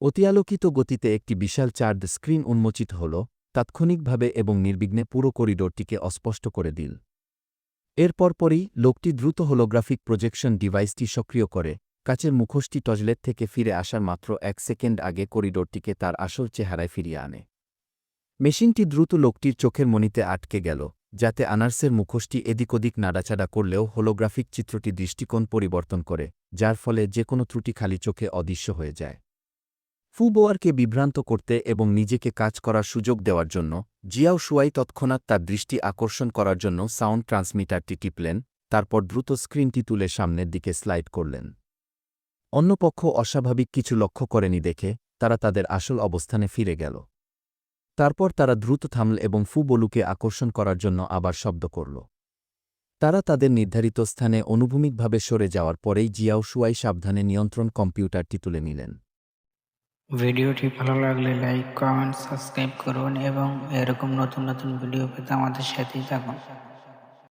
অতিআলোকিত গতিতে একটি বিশাল Chad screen উন্মোচিত হল, তাৎক্ষণিকভাবে এবং নির্বিঘ্নে পুরো করিডোরটিকে অস্পষ্ট করে দিল। এর পরপরই লোকটি দ্রুত হোলোগ্রাফিক প্রজেকশন ডিভাইসটি সক্রিয় করে, কাচের মুখোশটি টজলেট থেকে ফিরে আসার মাত্র ১ সেকেন্ড আগে করিডোরটিকে তার আসল চেহারায় ফিরিয়ে আনে। মেশিনটি দ্রুত লোকটির চোখের মণিতে আটকে গেল, যাতে আনার্সের মুখোশটি এদিক ওদিক নাড়াচাড়া করলেও হোলোগ্রাফিক চিত্রটি দৃষ্টিকোণ পরিবর্তন করে, যার ফলে যে কোনো ত্রুটি খালি চোখে অদৃশ্য হয়ে যায়। ফুবোয়ারকে বিভ্রান্ত করতে এবং নিজেকে কাজ করার সুযোগ দেওয়ার জন্য জিয়াও শুয়াই তৎক্ষণাৎ তার দৃষ্টি আকর্ষণ করার জন্য সাউন্ড ট্রান্সমিটারটি টিপলেন, তারপর দ্রুত স্ক্রিনটি তুলে সামনের দিকে স্লাইড করলেন। অন্য পক্ষ অস্বাভাবিক কিছু লক্ষ্য করেনি দেখে তারা তাদের আসল অবস্থানে ফিরে গেল। তারপর তারা দ্রুত থামল এবং ফুবলুকে আকর্ষণ করার জন্য আবার শব্দ করল। তারা তাদের নির্ধারিত স্থানে অনুভূমিকভাবে সরে যাওয়ার পরেই জিয়াও শুয়াই সাবধানে নিয়ন্ত্রণ কম্পিউটারটি তুলে নিলেন। ভিডিওটি ভালো লাগলে লাইক, কমেন্ট, সাবস্ক্রাইব করুন এবং এরকম নতুন নতুন ভিডিও পেতে আমাদের সাথেই থাকুন।